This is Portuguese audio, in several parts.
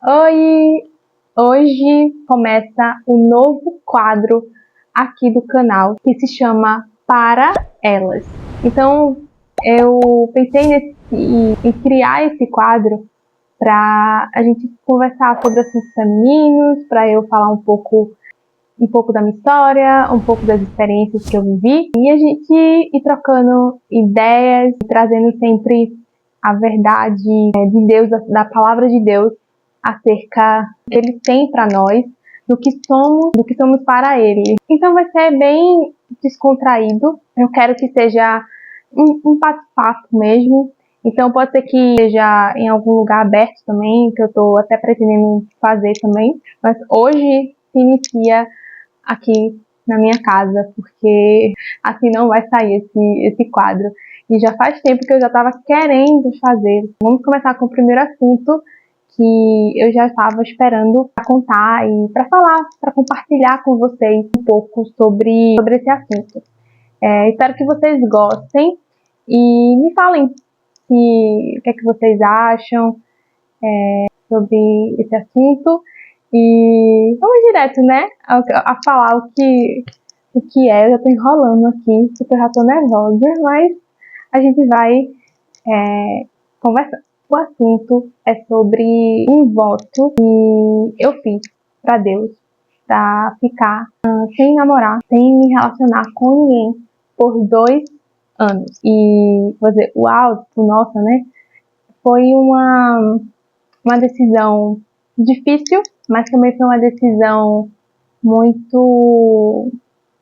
Oi! Hoje começa um novo quadro aqui do canal que se chama Para Elas. Então eu pensei em criar esse quadro para a gente conversar sobre assuntos femininos, para eu falar um pouco da minha história, um pouco das experiências que eu vivi e a gente ir trocando ideias, trazendo sempre a verdade de Deus, da palavra de Deus acerca do que Ele tem para nós, do que somos para Ele. Então vai ser bem descontraído. Eu quero que seja um bate-papo mesmo. Então pode ser que seja em algum lugar aberto também, que eu estou até pretendendo fazer também. Mas hoje se inicia aqui na minha casa, porque assim não vai sair esse quadro. E já faz tempo que eu já estava querendo fazer. Vamos começar com o primeiro assunto que eu já estava esperando para contar e para falar, para compartilhar com vocês um pouco sobre esse assunto. Espero que vocês gostem e me falem o que é que vocês acham sobre esse assunto. E vamos direto, né, a falar o que é. Eu já tô enrolando aqui, porque eu já tô nervosa, mas a gente vai conversar. O assunto é sobre um voto que eu fiz para Deus, para ficar sem namorar, sem me relacionar com ninguém por 2 anos. E vou dizer, uau, nossa, né? Foi uma decisão difícil, mas também foi uma decisão muito,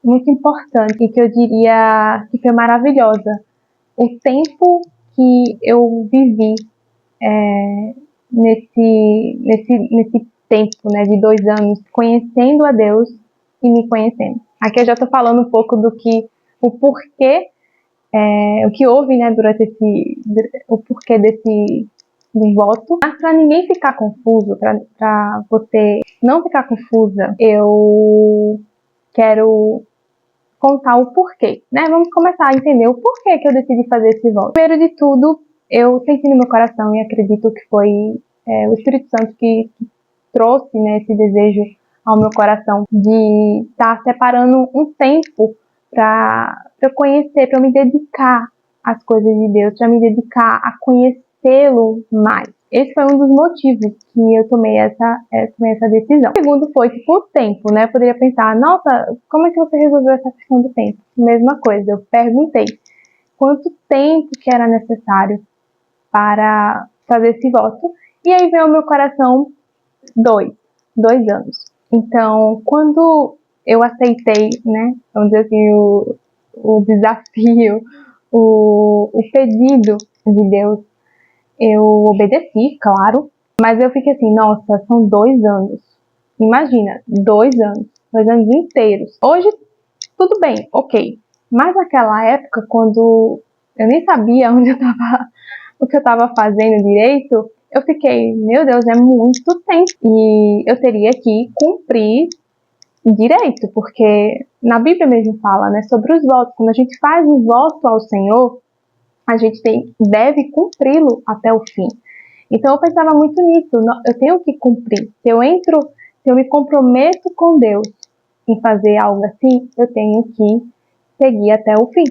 muito importante e que eu diria que foi maravilhosa. O tempo que eu vivi nesse tempo, né, de 2 anos, conhecendo a Deus e me conhecendo. Aqui eu já estou falando um pouco o porquê, o que houve, né, o porquê do voto. Mas para ninguém ficar confuso, para você não ficar confusa, eu quero contar o porquê, né? Vamos começar a entender o porquê que eu decidi fazer esse voto. Primeiro de tudo, eu senti no meu coração e acredito que foi o Espírito Santo que trouxe, né, esse desejo ao meu coração de estar separando um tempo para eu conhecer, para eu me dedicar às coisas de Deus, para me dedicar a conhecê-lo mais. Esse foi um dos motivos que eu tomei essa decisão. O segundo foi tipo o tempo, né? Eu poderia pensar, nossa, como é que você resolveu essa questão do tempo? Mesma coisa, eu perguntei quanto tempo que era necessário para fazer esse voto. E aí veio ao meu coração 2 anos. Então, quando eu aceitei, né, vamos dizer assim, o desafio, o pedido de Deus, eu obedeci, claro, mas eu fiquei assim, nossa, são 2 anos. Imagina, 2 anos inteiros. Hoje, tudo bem, ok. Mas naquela época, quando eu nem sabia o que eu estava fazendo direito, eu fiquei, meu Deus, é muito tempo. E eu teria que cumprir direito, porque na Bíblia mesmo fala, né, sobre os votos. Quando a gente faz um voto ao Senhor, a gente deve cumpri-lo até o fim. Então eu pensava muito nisso, eu tenho que cumprir. Se eu me comprometo com Deus em fazer algo assim, eu tenho que seguir até o fim.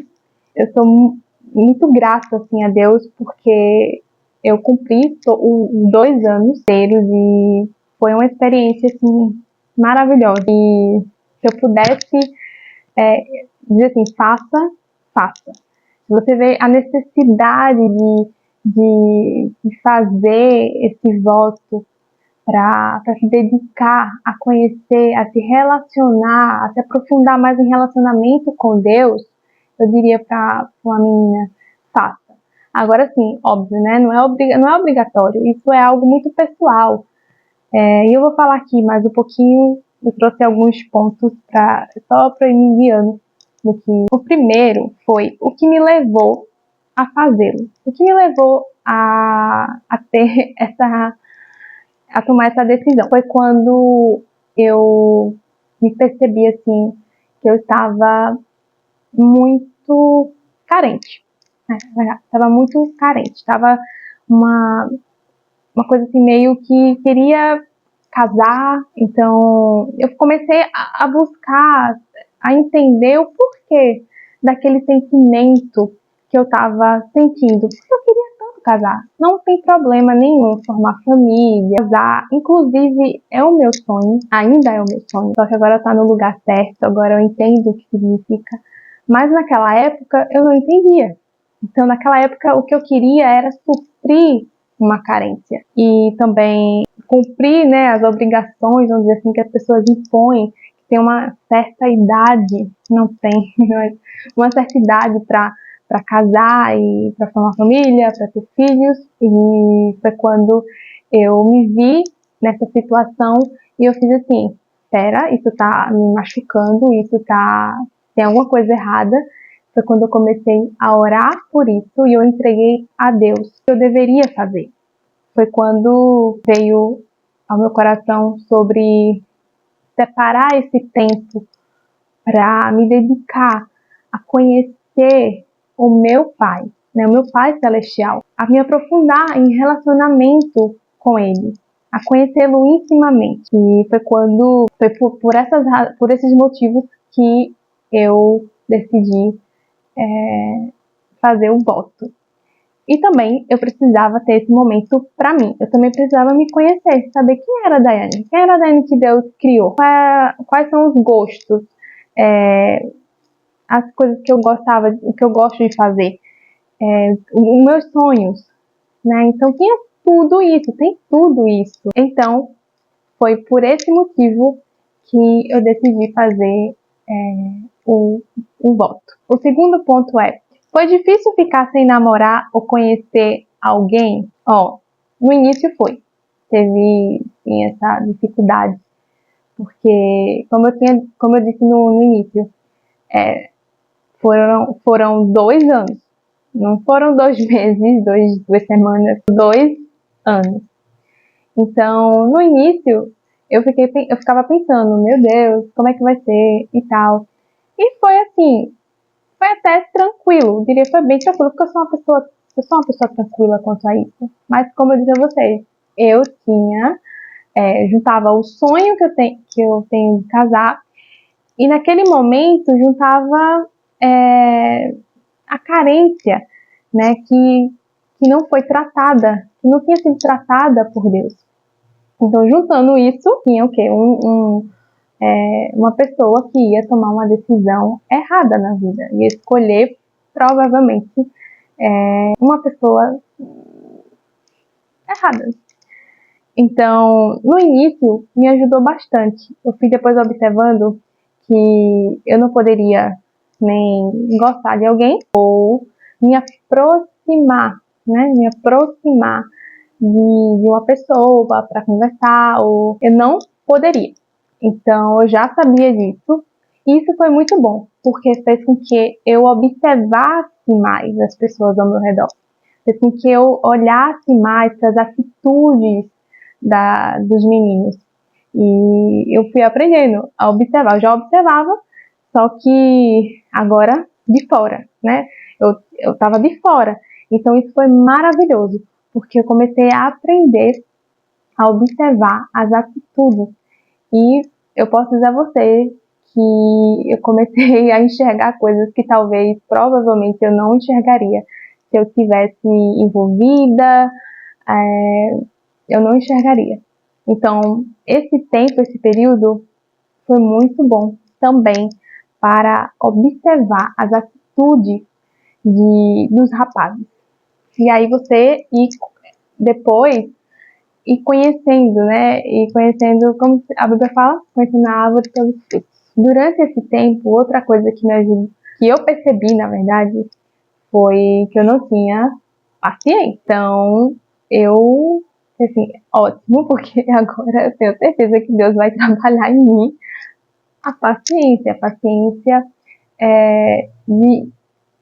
Eu sou muito grata assim a Deus porque eu cumpri os 2 anos inteiros e foi uma experiência assim maravilhosa. E se eu pudesse dizer assim, faça. Se você vê a necessidade de fazer esse voto para se dedicar a conhecer, a se relacionar, a se aprofundar mais em relacionamento com Deus, eu diria para uma menina, faça. Agora sim, óbvio, né? Não é obrigatório, isso é algo muito pessoal. E eu vou falar aqui mais um pouquinho, eu trouxe alguns pontos só para ir me guiando. O primeiro foi o que me levou a fazê-lo. O que me levou a ter a tomar essa decisão foi quando eu me percebi assim que eu estava muito carente. Estava muito carente. Estava uma uma coisa assim, meio que queria casar. Então eu comecei a buscar, a entender o porquê daquele sentimento que eu estava sentindo. Porque eu queria tanto casar. Não tem problema nenhum formar família, casar. Inclusive, é o meu sonho, ainda é o meu sonho. Só que agora está no lugar certo, agora eu entendo o que significa. Mas naquela época eu não entendia. Então, naquela época, o que eu queria era suprir uma carência. E também cumprir, né, as obrigações, vamos dizer assim, que as pessoas impõem, que tem uma certa idade, não tem, mas uma certa idade para casar e para formar família, para ter filhos. E foi quando eu me vi nessa situação e eu fiz assim, espera, isso tá me machucando, tem alguma coisa errada. Foi quando eu comecei a orar por isso e eu entreguei a Deus o que eu deveria fazer. Foi quando veio ao meu coração sobre separar esse tempo para me dedicar a conhecer o meu Pai, né, o meu Pai Celestial, a me aprofundar em relacionamento com Ele, a conhecê-lo intimamente. E foi por esses motivos que eu decidi fazer um voto. E também eu precisava ter esse momento para mim. Eu também precisava me conhecer, saber quem era a Daiane. Quem era a Daiane que Deus criou? Quais são os gostos, as coisas que eu gostava, o que eu gosto de fazer, os meus sonhos, né? Então tinha tudo isso, tem tudo isso. Então foi por esse motivo que eu decidi fazer o voto. O segundo ponto foi difícil ficar sem namorar ou conhecer alguém? No início foi. Teve, sim, essa dificuldade. Porque, como eu disse no início, foram 2 anos. Não foram 2 meses, 2 semanas, 2 anos. Então, no início, eu ficava pensando, meu Deus, como é que vai ser e tal. E foi assim, foi até tranquilo, eu diria que foi bem tranquilo, porque eu sou uma pessoa tranquila quanto a isso. Mas como eu disse a vocês, eu juntava o sonho que eu tenho de casar, e naquele momento juntava a carência, né, que não foi tratada, que não tinha sido tratada por Deus. Então, juntando isso, tinha o quê? Uma pessoa que ia tomar uma decisão errada na vida, ia escolher provavelmente uma pessoa errada. Então, no início, me ajudou bastante. Eu fui depois observando que eu não poderia nem gostar de alguém ou me aproximar, né? Me aproximar de uma pessoa para conversar, ou eu não poderia. Então, eu já sabia disso. E isso foi muito bom, porque fez com que eu observasse mais as pessoas ao meu redor. Fez com que eu olhasse mais para as atitudes dos meninos. E eu fui aprendendo a observar. Eu já observava, só que agora de fora, né? Eu estava de fora. Então isso foi maravilhoso, porque eu comecei a aprender a observar as atitudes. E eu posso dizer a você que eu comecei a enxergar coisas que talvez, provavelmente, eu não enxergaria se eu tivesse envolvida, eu não enxergaria. Então, esse período foi muito bom também para observar as atitudes dos rapazes. E aí você depois ir conhecendo, né? E conhecendo, como a Bíblia fala, conhecendo a árvore pelos frutos. Durante esse tempo, outra coisa que me ajudou, que eu percebi, na verdade, foi que eu não tinha paciência. Então, assim, ótimo, porque agora eu tenho certeza que Deus vai trabalhar em mim a paciência de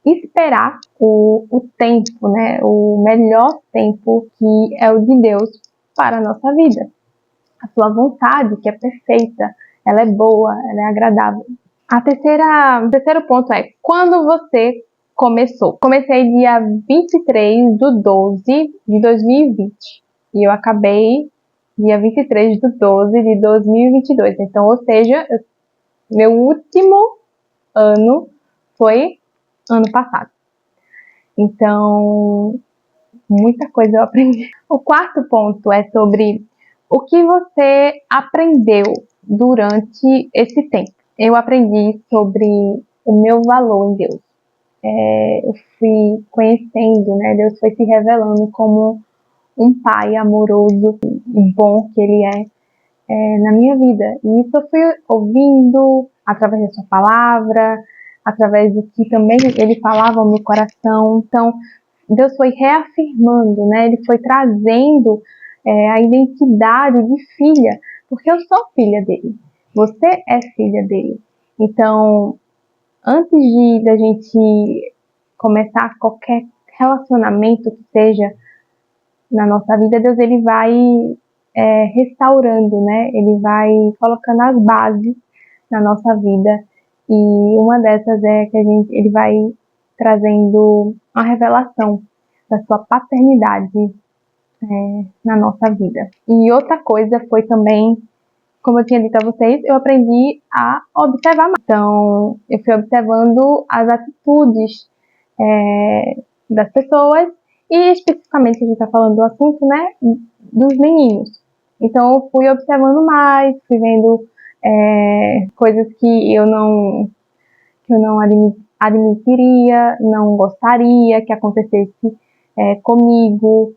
esperar o tempo, né? O melhor tempo que é o de Deus para a nossa vida. A sua vontade, que é perfeita, ela é boa, ela é agradável. O terceiro ponto é quando você começou. Comecei dia 23/12/2020. E eu acabei dia 23 de 12 de 2022. Então, ou seja, meu último ano foi ano passado. Então, muita coisa eu aprendi. O quarto ponto é sobre o que você aprendeu durante esse tempo. Eu aprendi sobre o meu valor em Deus. Eu fui conhecendo, né? Deus foi se revelando como um pai amoroso e bom que Ele na minha vida. E isso eu fui ouvindo através da sua palavra, através do que também Ele falava no meu coração. Então, Deus foi reafirmando, né? Ele foi trazendo a identidade de filha, porque eu sou filha dele. Você é filha dele. Então, antes da gente começar qualquer relacionamento que seja na nossa vida, Deus ele vai restaurando, né? Ele vai colocando as bases na nossa vida. E uma dessas é que ele vai trazendo a revelação da sua paternidade na nossa vida. E outra coisa foi também, como eu tinha dito a vocês, eu aprendi a observar mais. Então, eu fui observando as atitudes das pessoas e especificamente a gente está falando do assunto, né, dos meninos. Então, eu fui observando mais, fui vendo coisas que eu não admitiria, não gostaria que acontecesse comigo,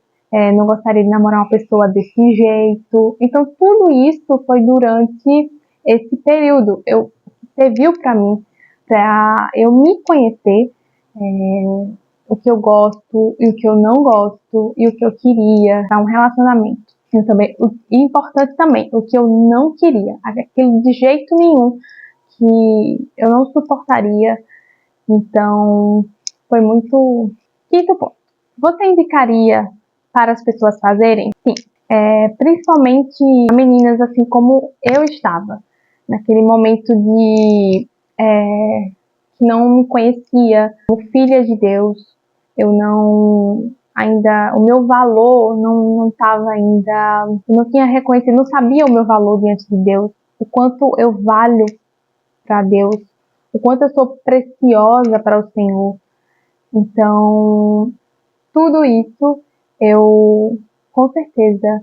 não gostaria de namorar uma pessoa desse jeito. Então, tudo isso foi durante esse período. Serviu para mim, para eu me conhecer, o que eu gosto e o que eu não gosto e o que eu queria para um relacionamento. E também, importante também, o que eu não queria, aquele de jeito nenhum que eu não suportaria. Então, foi muito... Quinto ponto. Você indicaria para as pessoas fazerem? Sim. Principalmente meninas assim como eu estava. Naquele momento de... que não me conhecia como filha de Deus. Eu não... ainda... O meu valor não estava ainda... Eu não tinha reconhecido, não sabia o meu valor diante de Deus. O quanto eu valho para Deus, o quanto eu sou preciosa para o Senhor. Então, tudo isso com certeza,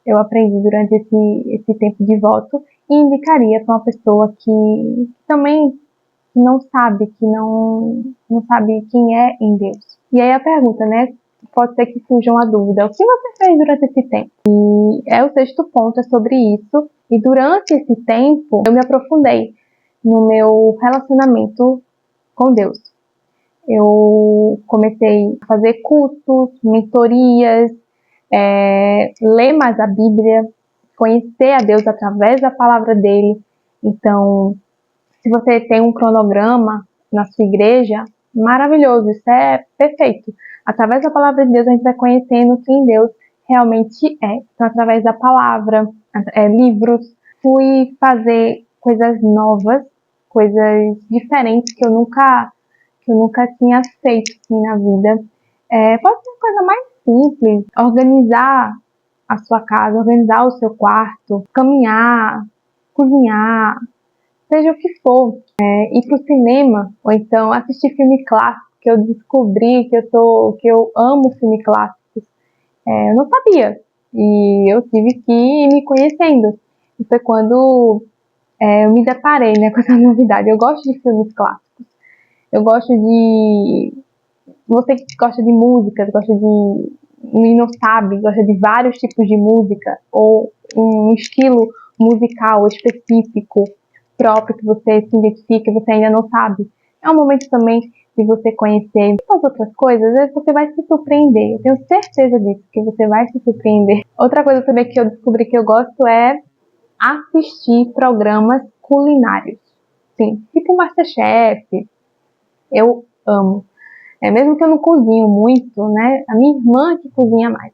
eu aprendi durante esse tempo de voto e indicaria para uma pessoa que também não sabe, que não sabe quem é em Deus. E aí a pergunta, né? Pode ser que surja uma dúvida. O que você fez durante esse tempo? E o sexto ponto é sobre isso. E durante esse tempo, eu me aprofundei no meu relacionamento com Deus. Eu comecei a fazer cursos, mentorias, ler mais a Bíblia, conhecer a Deus através da palavra dele. Então, se você tem um cronograma na sua igreja, maravilhoso, isso é perfeito. Através da palavra de Deus, a gente vai conhecendo quem Deus realmente é. Então, através da palavra, livros, fui fazer coisas novas, coisas diferentes que eu nunca tinha feito assim, na vida. Pode ser uma coisa mais simples, organizar a sua casa, organizar o seu quarto, caminhar, cozinhar, seja o que for, ir para o cinema, ou então assistir filme clássico, que eu descobri que eu amo filme clássicos. Eu não sabia, e eu tive que ir me conhecendo. E foi quando eu me deparei, né, com essa novidade. Eu gosto de filmes clássicos, eu gosto de... Você que gosta de música, gosta de... e não sabe, gosta de vários tipos de música, ou um estilo musical específico, próprio, que você se identifica, você ainda não sabe. É um momento também de você conhecer as outras coisas, você vai se surpreender. Eu tenho certeza disso, que você vai se surpreender. Outra coisa também que eu descobri que eu gosto é assistir programas culinários. Sim, tipo MasterChef. Eu amo. Mesmo que eu não cozinho muito, né? A minha irmã que cozinha mais.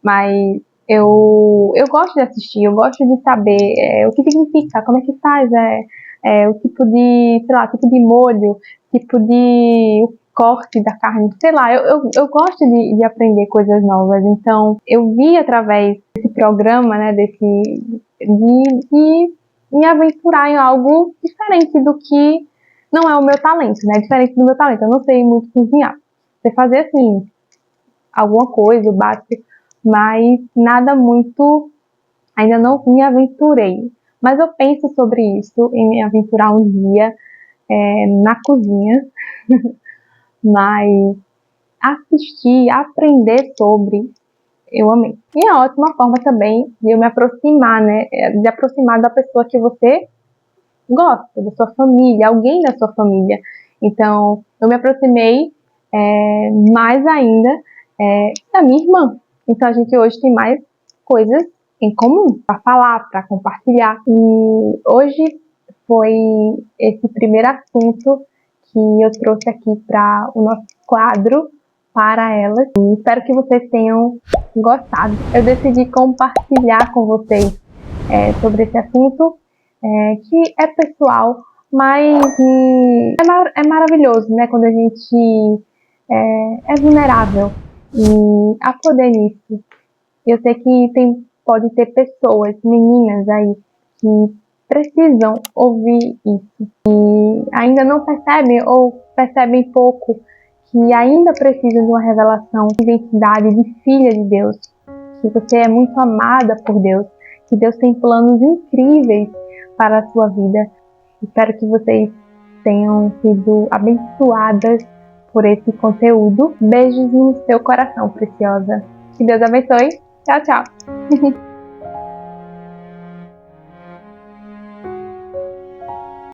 Mas eu gosto de assistir, eu gosto de saber o que significa, como é que faz, o tipo de, sei lá, tipo de molho, tipo de corte da carne, sei lá, eu gosto de aprender coisas novas, então eu vi através desse programa, né, de me aventurar em algo diferente do que não é o meu talento, né, diferente do meu talento, eu não sei muito cozinhar, sei fazer assim, alguma coisa, o básico, mas nada muito, ainda não me aventurei, mas eu penso sobre isso, em me aventurar um dia na cozinha, mas assistir, aprender sobre, eu amei. E é ótima forma também de eu me aproximar, né? De aproximar da pessoa que você gosta, da sua família, alguém da sua família. Então, eu me aproximei mais ainda da minha irmã. Então, a gente hoje tem mais coisas em comum para falar, para compartilhar. E hoje foi esse primeiro assunto que eu trouxe aqui para o nosso quadro para elas. E espero que vocês tenham gostado. Eu decidi compartilhar com vocês sobre esse assunto que é pessoal, mas é maravilhoso, né? Quando a gente é vulnerável e a poder nisso. Eu sei que pode ter pessoas, meninas aí, que precisam ouvir isso e ainda não percebem ou percebem pouco que ainda precisam de uma revelação de identidade de filha de Deus, que você é muito amada por Deus, que Deus tem planos incríveis para a sua vida. Espero que vocês tenham sido abençoadas por esse conteúdo. Beijos no seu coração, preciosa. Que Deus abençoe. Tchau, tchau.